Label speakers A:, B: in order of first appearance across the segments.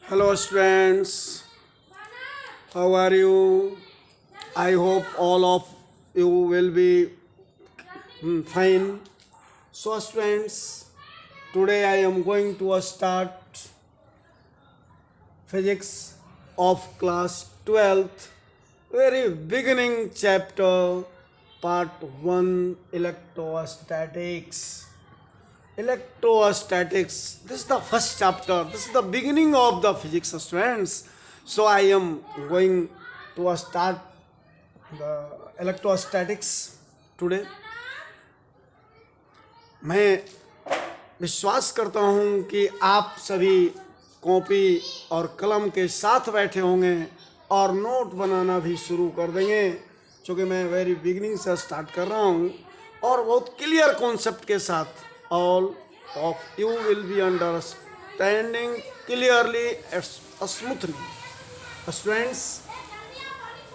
A: Hello, students. How are you? I hope all of you will be fine. So, students, today I am going to start physics of class 12th, very beginning chapter, part 1, electrostatics. Electrostatics, this is the first chapter, this is the beginning of the physics, students. So I am going to start the electrostatics today. मैं विश्वास करता हूँ कि आप सभी copy और कलम के साथ बैठे होंगे और नोट बनाना भी शुरू कर देंगे, क्योंकि मैं वेरी बिगिनिंग से स्टार्ट कर रहा हूँ और बहुत क्लियर कॉन्सेप्ट के साथ. All of you will be understanding clearly and smoothly. Students,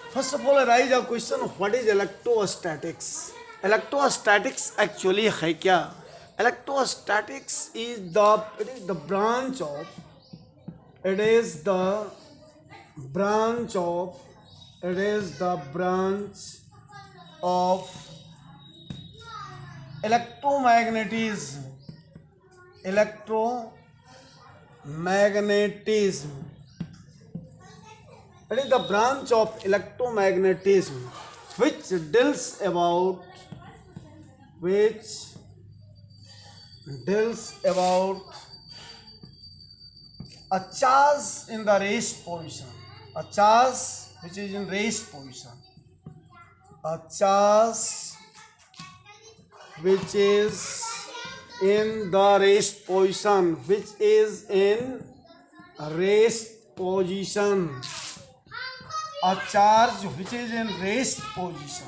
A: first of all arise a question, what is electrostatics? Electrostatics actually है क्या? Electrostatics is the branch of electromagnetism. It is the branch of electromagnetism which deals about a charge in the rest position. A charge which is in rest position. A charge which is in the rest position, a charge which is in rest position.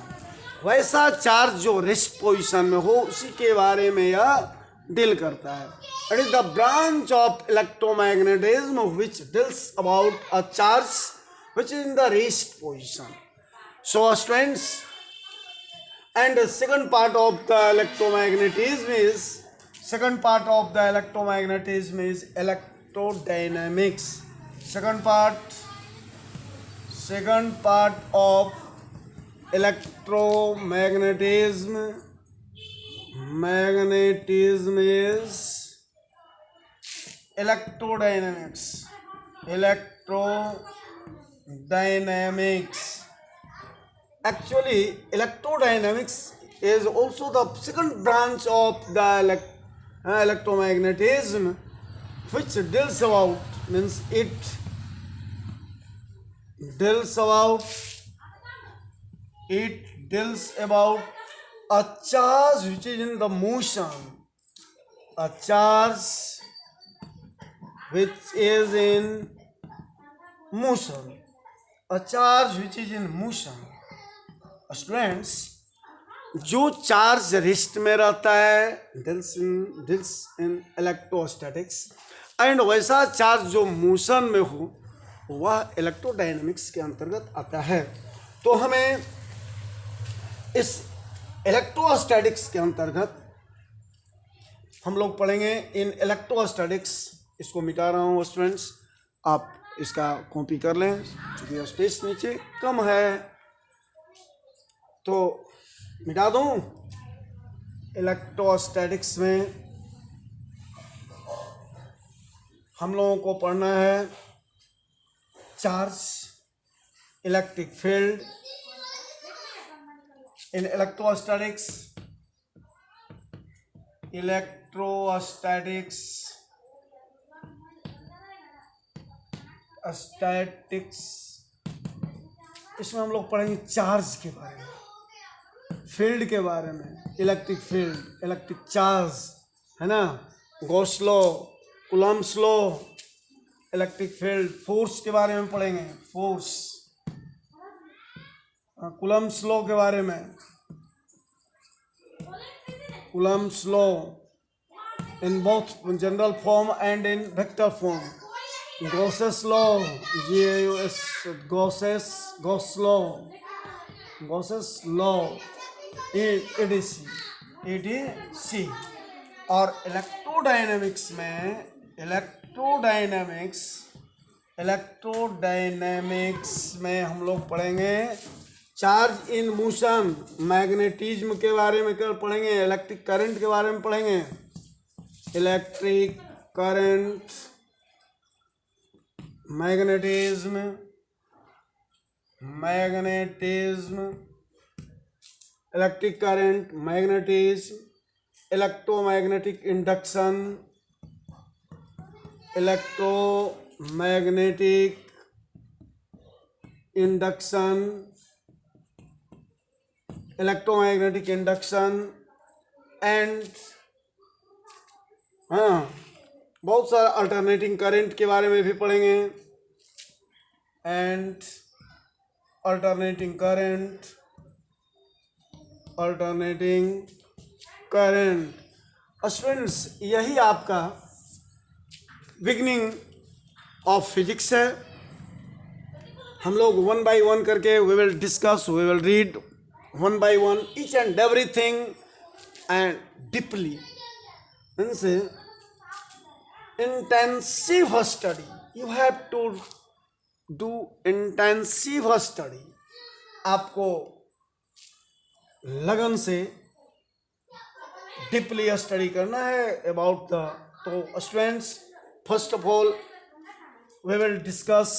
A: वैसा charge जो rest position में हो उसी के बारे में यह deal करता है. It is the branch of electromagnetism which deals about a charge which is in the rest position. So students, and the second part of the electromagnetism is electrodynamics. Second part of electromagnetism is electrodynamics. Actually, electrodynamics is also the second branch of the electromagnetism, which deals about a charge which is in the motion. A charge which is in motion. Students, जो charge rest में रहता है deals in electrostatics, and वैसा charge जो motion में हो वह electrodynamics के अंतर्गत आता है. तो हमें इस इलेक्ट्रोस्टैटिक्स के अंतर्गत हम लोग पढ़ेंगे इन इलेक्ट्रोस्टैटिक्स. इसको मिटा रहा हूँ स्टूडेंट्स, आप इसका कॉपी कर लें, क्योंकि स्पेस नीचे कम है तो मिटा दूं. इलेक्ट्रोस्टैटिक्स में हम लोगों को पढ़ना है charge, electric field. In electrostatics इसमें हम लोग पढ़ेंगे चार्ज के बारे में, फील्ड के बारे में, इलेक्ट्रिक फील्ड, इलेक्ट्रिक चार्ज, है ना, Gauss law, Coulomb's law, electric field. Force के बारे में पढ़ेंगे, फोर्स, कूलम्ब्स लॉ के बारे में, Coulomb's law in both general form and in vector form. Gauss's law, Gauss law, etc. और इलेक्ट्रोडायनेमिक्स इलेक्ट्रोडायनेमिक्स में हम लोग पढ़ेंगे चार्ज इन मोशन, मैग्नेटिज्म के बारे में कल पढ़ेंगे, इलेक्ट्रिक करंट के बारे में पढ़ेंगे, electric current, magnetism, electric current, magnetism, electromagnetic induction, electromagnetic induction and बहुत सारा अल्टरनेटिंग करंट के बारे में भी पढ़ेंगे, एंड अल्टरनेटिंग करंट। स्टूडेंट्स, यही आपका बिगनिंग ऑफ फिजिक्स है। हम लोग वन बाय वन करके we will discuss, we will read one by one each and everything and deeply. Means intensive study, you have to do intensive study. आपको लगन से deeply study करना है about the. तो students, first of all we will discuss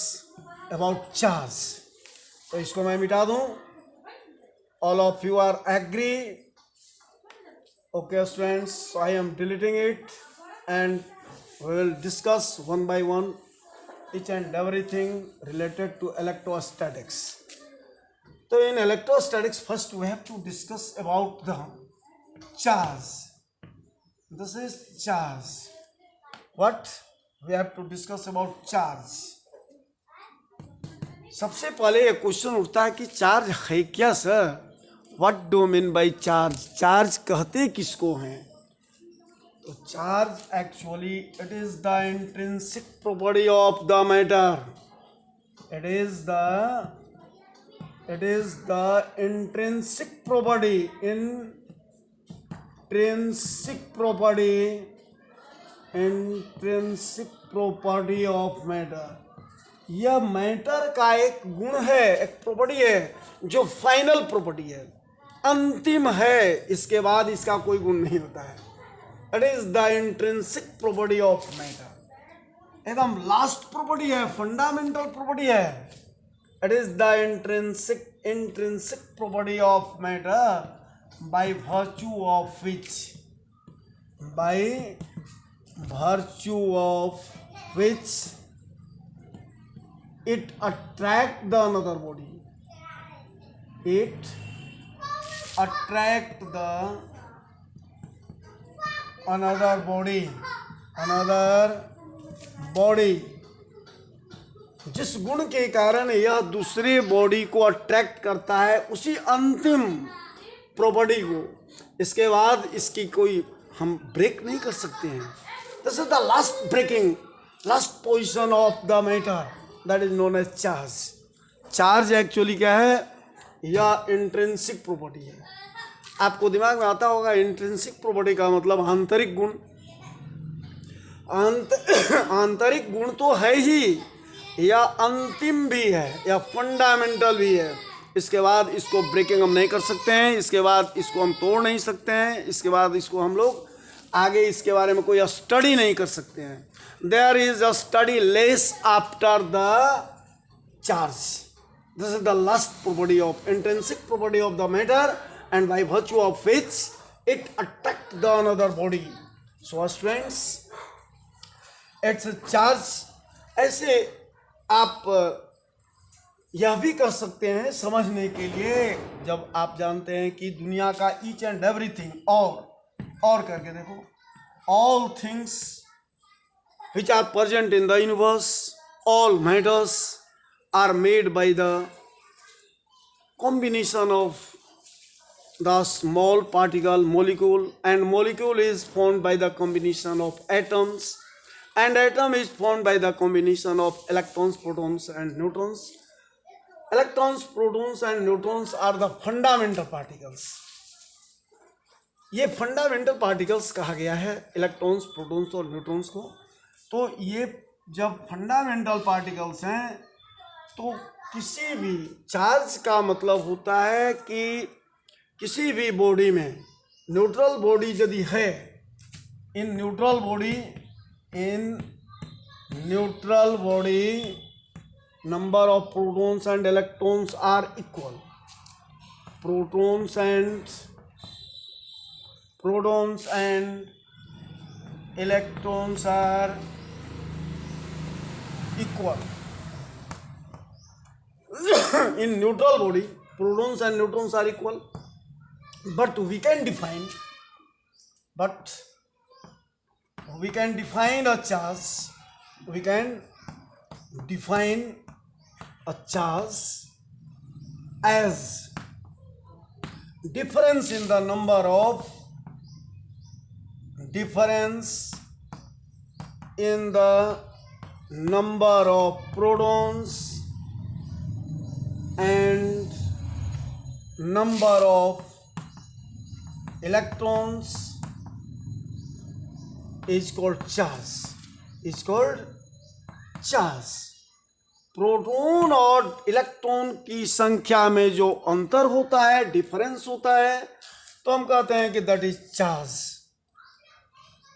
A: about charge. तो इसको मैं मिटा दूं। All of you are agree? Okay students, so I am deleting it and we will discuss one by one each and everything related to electrostatics. So in electrostatics, first we have to discuss about the charge. This is charge. What we have to discuss about charge? सबसे पहले एक question उठता है कि charge है क्या sir? What do you mean by charge? Charge कहते किसको हैं? तो charge actually it is the intrinsic property of the matter. It is the intrinsic property of matter. यह मैटर का एक गुण है, एक प्रॉपर्टी है जो फाइनल प्रॉपर्टी है, अंतिम है। इसके बाद इसका कोई गुण नहीं होता है। It is the intrinsic property of matter. एकदम लास्ट प्रॉपर्टी है, फंडामेंटल प्रॉपर्टी है। It is the intrinsic property of matter by virtue of which it attract the another body. It attract the another body। जिस गुण के कारण यह दूसरे body को अट्रैक्ट करता है, उसी अंतिम प्रॉपर्टी को, इसके बाद इसकी कोई हम ब्रेक नहीं कर सकते हैं। This is the last position of the matter, that is known as charge. Charge actually क्या है? यह इंट्रिंसिक प्रॉपर्टी है। आपको दिमाग में आता होगा इंट्रिंसिक प्रॉपर्टी का मतलब आंतरिक गुण। आंतरिक गुण तो है ही, या अंतिम भी है, या फंडामेंटल भी है। इसके बाद इसको ब्रेकिंग हम नहीं कर सकते हैं, इसके बाद इसको हम तोड़ नहीं सकते हैं, इसके बाद इसको हम लोग आगे इसके बारे में कोई स्टडी नहीं कर सकते हैं। There is a study less after the charge. This is the last property of intrinsic property of the matter, and by virtue of which it attract the another body. So students, it's a charge। ऐसे आप यह भी कर सकते हैं समझने के लिए, जब आप जानते हैं कि दुनिया का ईच एंड एवरीथिंग, और करके देखो, all things which are present in the universe, all matters are made by the combination of the small particle molecule, and molecule is formed by the combination of atoms, and atom is formed by the combination of electrons, protons and neutrons. Electrons, protons and neutrons are the fundamental particles. ये fundamental particles कहा गया है electrons, protons और neutrons को। तो ये जब fundamental particles हैं तो किसी भी चार्ज का मतलब होता है कि किसी भी बॉडी में न्यूट्रल बॉडी यदि है, in neutral body number of protons and electrons are equal. Protons and electrons are equal. In neutral body, protons and neutrons are equal. But we can define a charge. We can define a charge as difference in the number of protons and number of electrons is called charge. Proton और electron की संख्या में जो अंतर होता है, difference होता है, तो हम कहते हैं कि दैट इज चार्ज.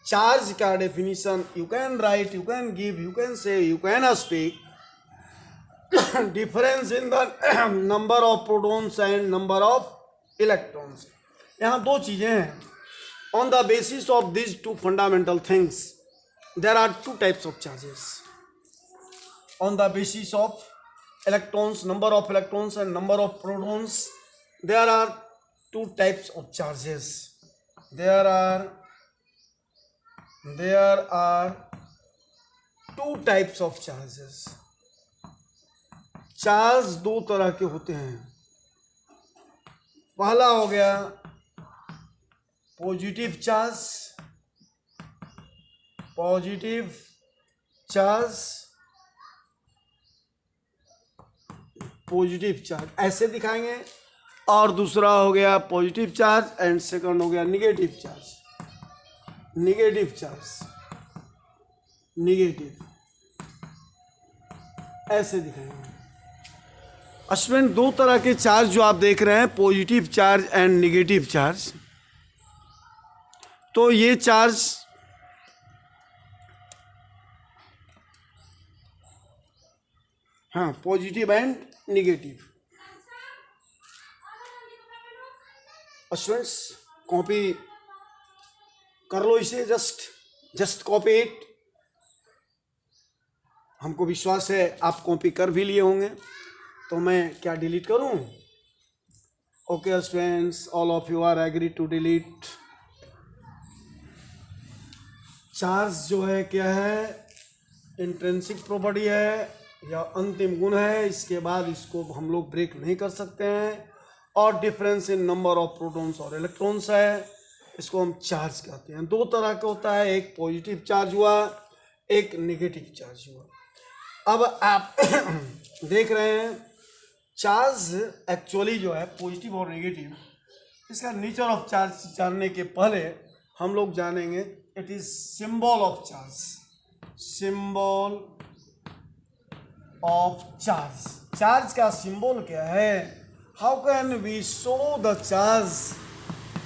A: चार्ज का definition you can write, you can give, you can say, you can speak difference in the number of protons and number of electrons. यहाँ दो चीजें हैं. On the basis of this two fundamental things there are two types of charges. On the basis of electrons, number of electrons and number of protons, there are two types of charges. There are two types of charges. Charge दो तरह के होते हैं. पहला हो गया positive charge. Positive charge ऐसे दिखाएंगे. और दूसरा हो गया पॉजिटिव चार्ज एंड सेकंड हो गया निगेटिव चार्ज. ऐसे दिखाएंगे. स्टूडेंट, दो तरह के चार्ज जो आप देख रहे हैं, positive charge and negative charge. तो ये चार्ज हाँ, positive and negative. Students, copy कर लो इसे. Just copy it. हमको विश्वास है आप कॉपी कर भी लिए होंगे. तो मैं क्या डिलीट करूं? Okay students, all of you are agree to delete. Charge जो है क्या है? इंट्रिंसिक प्रॉपर्टी है या अंतिम गुण है. इसके बाद इसको हम लोग ब्रेक नहीं कर सकते हैं. और difference in number of protons और इलेक्ट्रॉन्स है. इसको हम चार्ज कहते हैं. दो तरह का होता है, एक पॉजिटिव चार्ज हुआ, एक नेगेटिव चार्ज हुआ. अब आप देख रहे हैं चार्ज एक्चुअली जो है पॉजिटिव और नेगेटिव, इसका नेचर ऑफ चार्ज जानने के पहले हम लोग जानेंगे it is symbol of charge. Charge का सिंबल क्या है? How can we show the charge?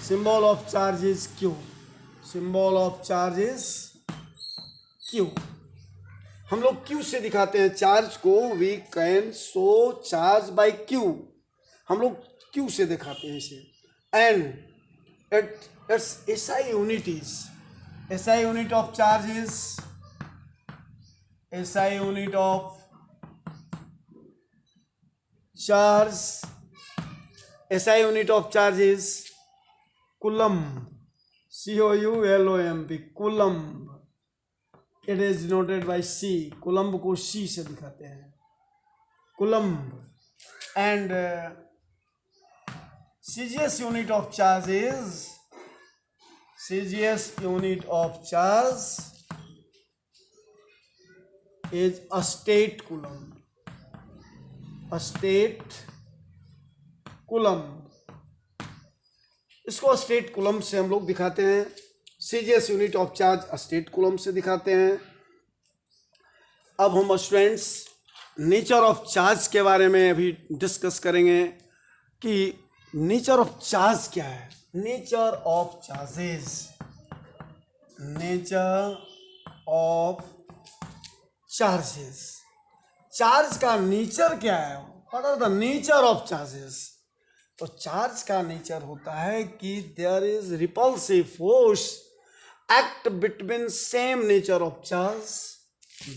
A: Symbol of charge is Q. हम लोग क्यू से दिखाते हैं चार्ज को. We can show charge by Q. हम लोग क्यू से दिखाते हैं इसे. And its SI unit is, SI unit of charge is, SI unit of charge, SI unit of charge is coulomb. COULOMB, coulomb. It is denoted by C. coulomb को C से दिखाते हैं, coulomb. And CGS unit of charge is, a state coulomb. इसको state coulomb से हम लोग दिखाते हैं. CGS unit of charge state coulomb से दिखाते हैं. अब हम स्टूडेंट्स नेचर ऑफ चार्ज के बारे में अभी डिस्कस करेंगे कि नेचर ऑफ चार्ज क्या है। Nature of charges, nature of charges, charge का नेचर क्या है, what are the nature of charges. तो चार्ज का नेचर होता है कि there is repulsive force act between same nature of charge,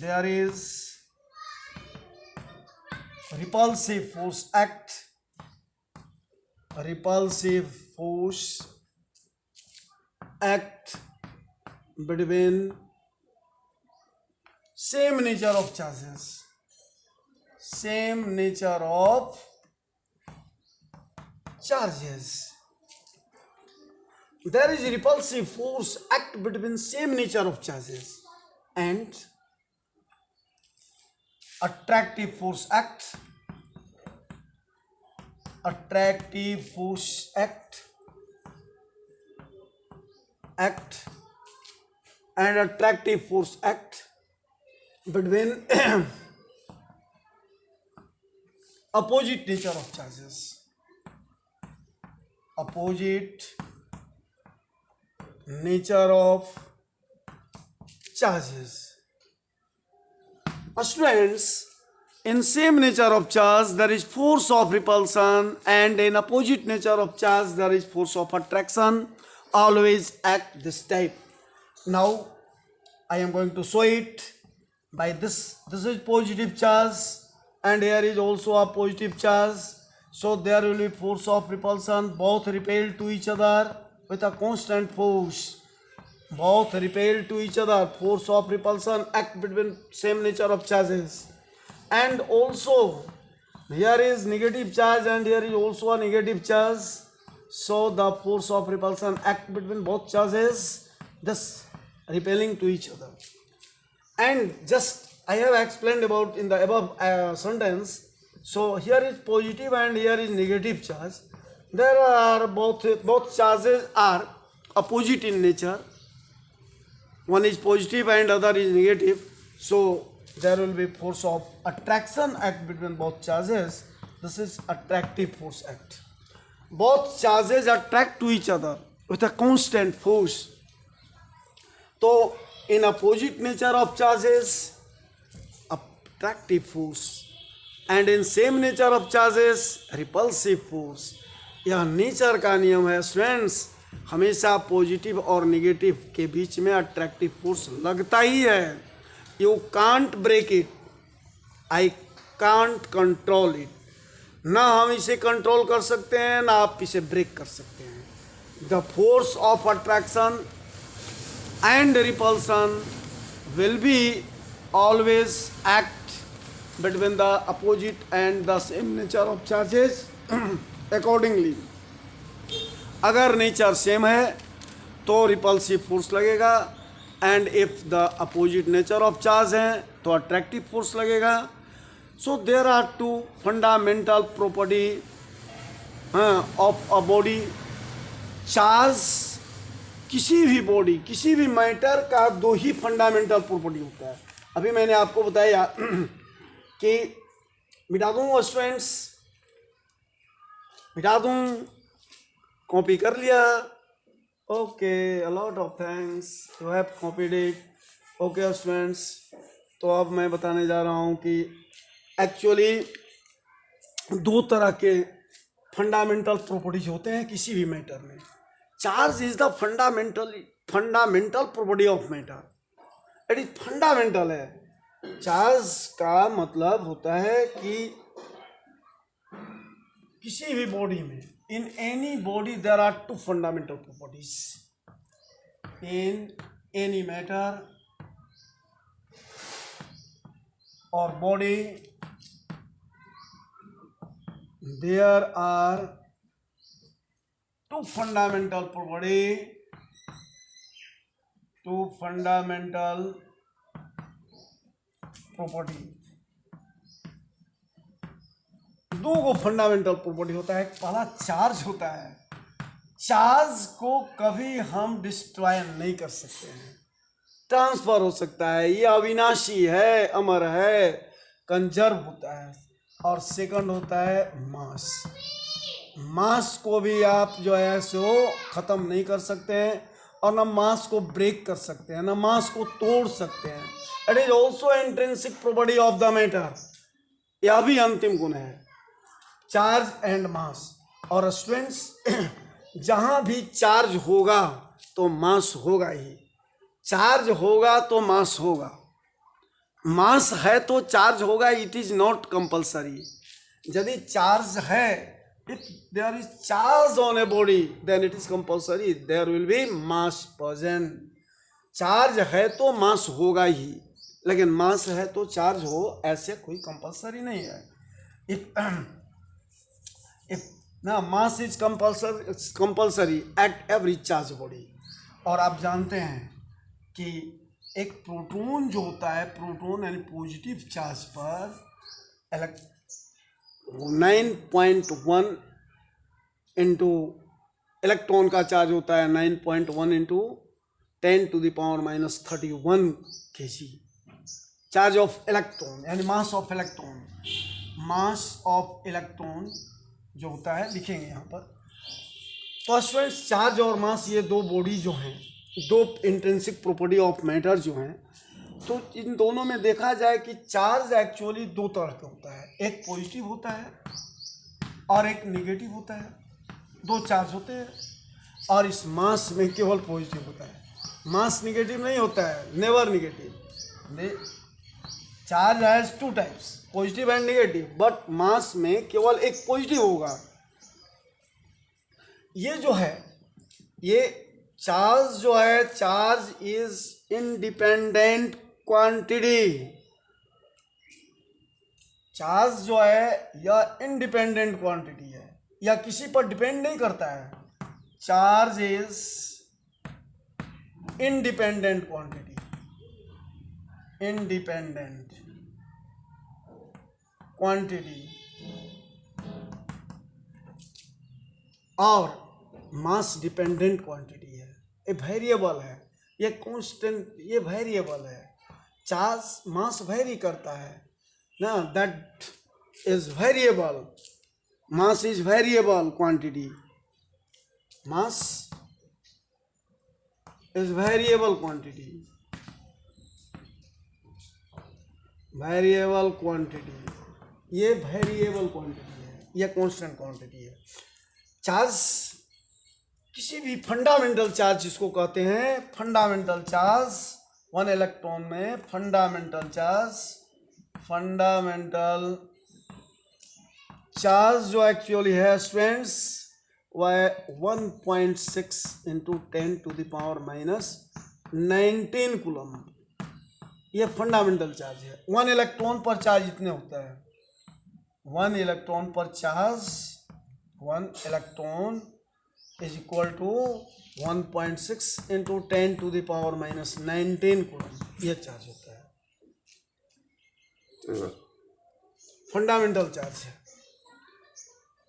A: there is repulsive force act, repulsive force act between same nature of charges, same nature of charges. There is repulsive force act between same nature of charges and attractive force act, attractive force act and attractive force act between opposite nature of charges, opposite nature of charges. Students, in same nature of charge there is force of repulsion, and in opposite nature of charge there is force of attraction. Always act this type. Now I am going to show it by this. This is positive charge and here is also a positive charge, so there will be force of repulsion. Both repel to each other with a constant force, both repel to each other. Force of repulsion act between same nature of charges, and also here is negative charge and here is also a negative charge, so the force of repulsion act between both charges, thus repelling to each other. And just I have explained about in the above sentence. So here is positive and here is negative charge. There are both charges are opposite in nature. One is positive and other is negative, so there will be force of attraction act between both charges. This is attractive force act. Both charges attract to each other with a constant force. So in opposite nature of charges, attractive force, and in same nature of charges, repulsive force. यह nature का नियम है students. हमेशा positive और negative के बीच में attractive force लगता ही है। You can't break it, I can't control it. ना हम इसे कंट्रोल कर सकते हैं ना आप इसे ब्रेक कर सकते हैं। The force of attraction and repulsion will be always act between the opposite and the same nature of charges accordingly. अगर नेचर सेम है तो रिपल्सिव फोर्स लगेगा, and if the opposite nature of charge है तो attractive force लगेगा। So there are two fundamental property of a body. Charge, किसी भी body, किसी भी मैटर का दो ही फंडामेंटल प्रॉपर्टी होता है। अभी मैंने आपको बताया कि मिटा दूँ स्टूडेंट्स, मिटा दूँ, कॉपी कर लिया। Okay, a lot of thanks, you have copied it. Okay students, तो अब मैं बताने जा रहा हूँ कि एक्चुअली दो तरह के फंडामेंटल प्रॉपर्टीज होते हैं किसी भी मैटर में। Charge is the fundamental property of matter. It is fundamental है। चार्ज का मतलब होता है कि किसी भी बॉडी में, in any body there are two fundamental properties. In any matter or body there are two fundamental property, दो को फंडामेंटल प्रॉपर्टी होता है। पहला चार्ज होता है। चार्ज को कभी हम डिस्ट्रॉय नहीं कर सकते हैं। ट्रांसफर हो सकता है, ये अविनाशी है, अमर है, कंजर्व होता है। और सेकंड होता है मास। मास को भी आप जो है सो ख़त्म नहीं कर सकते हैं, और ना मास को ब्रेक कर सकते हैं, ना मास को तोड़ सकते हैं। It is also intrinsic property of the matter. यह भी अंतिम गुण है, चार्ज एंड मास। और स्टूडेंट्स जहाँ भी चार्ज होगा तो मास होगा ही, चार्ज होगा तो मास होगा, मास है तो चार्ज होगा। It is not compulsory. यदि चार्ज है, if there is charge on a body then it is compulsory there will be mass present. Charge है तो मास होगा ही, लेकिन मास है तो चार्ज हो ऐसे कोई कंपल्सरी नहीं है। इफ ना mass is compulsory at every charge body. और आप जानते हैं कि एक प्रोटॉन जो होता है, प्रोटॉन यानी पॉजिटिव चार्ज पर 9.1 इंटू इलेक्ट्रॉन का चार्ज होता है 9.1 into 10⁻⁻31 kg। Charge of electron यानी mass of electron, mass of electron जो होता है लिखेंगे यहाँ पर। तो स्टूडेंट्स चार्ज और मास ये दो बॉडी जो हैं, दो इंट्रिंसिक प्रॉपर्टी ऑफ मैटर जो हैं, तो इन दोनों में देखा जाए कि चार्ज एक्चुअली दो तरह का होता है, एक पॉजिटिव होता है और एक नेगेटिव होता है। दो चार्ज होते हैं, और इस मास में केवल पॉजिटिव होता है, मास नेगेटिव नहीं होता है, never negative. Charge has two types, positive and negative, but mass में केवल एक पॉजिटिव होगा। ये जो है, ये चार्ज जो है, charge is independent quantity. Charge जो है यह इंडिपेंडेंट क्वांटिटी है, या किसी पर डिपेंड नहीं करता है। Charge is independent quantity, independent quantity. और मास डिपेंडेंट क्वांटिटी है, ये वेरिएबल है, ये कांस्टेंट, ये वेरिएबल है। चार्ज मास वेरी करता है ना, that is variable. Mass is variable quantity, mass is variable quantity, variable quantity. ये वेरिएबल क्वांटिटी है, ये कांस्टेंट क्वांटिटी है। चार्ज किसी भी फंडामेंटल चार्ज जिसको कहते हैं, फंडामेंटल चार्ज, वन इलेक्ट्रॉन में फंडामेंटल चार्ज जो एक्चुअली है स्टूडेंट्स वह 1.6 इंटू 10⁻⁻19 कूलम। ये फंडामेंटल चार्ज है। वन इलेक्ट्रॉन पर चार्ज इतने होता है, वन इलेक्ट्रॉन पर charge, one electron is equal to 1.6 into 10⁻⁻19 coulomb. यह चार्ज होता है, फंडामेंटल चार्ज है।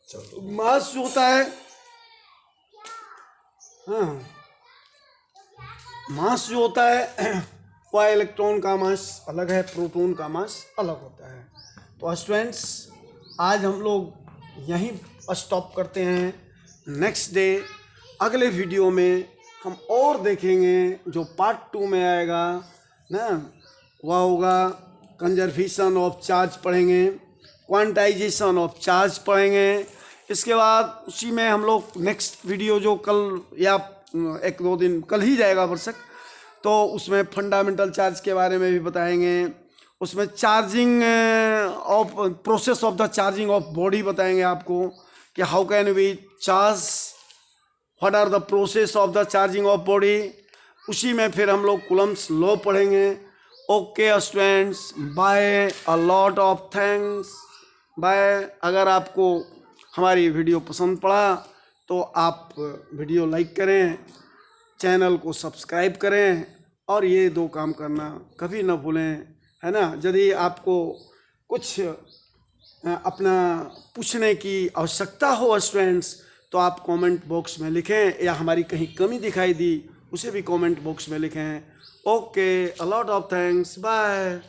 A: चलो मास जो होता है, हाँ, मास जो होता है वह इलेक्ट्रॉन का मास अलग है, प्रोटॉन का मास अलग होता है। तो स्टूडेंट्स आज हम लोग यहीं स्टॉप करते हैं। नेक्स्ट डे अगले वीडियो में हम और देखेंगे, जो पार्ट 2 में आएगा ना, वह होगा कंजर्वेशन ऑफ चार्ज पढ़ेंगे, क्वांटाइजेशन ऑफ चार्ज पढ़ेंगे। इसके बाद उसी में हम लोग नेक्स्ट वीडियो जो कल या 1-2 दिन कल ही जाएगा वर्षक, तो उसमें फंडामेंटल चार्ज के बारे में भी बताएंगे। उसमें charging of process of the charging of body बताएंगे आपको कि how can we charge, what are the process of the charging of body. उसी में फिर हम लोग कूलम्स लॉ पढ़ेंगे। Okay students, bye, a lot of thanks, bye. अगर आपको हमारी वीडियो पसंद पड़ा तो आप वीडियो लाइक करें, चैनल को सब्सक्राइब करें, और ये 2 काम करना कभी ना भूलें, है ना। यदि आपको कुछ अपना पूछने की आवश्यकता हो स्टूडेंट्स, तो आप कमेंट बॉक्स में लिखें, या हमारी कहीं कमी दिखाई दी उसे भी कमेंट बॉक्स में लिखें। Okay, a lot of thanks, bye.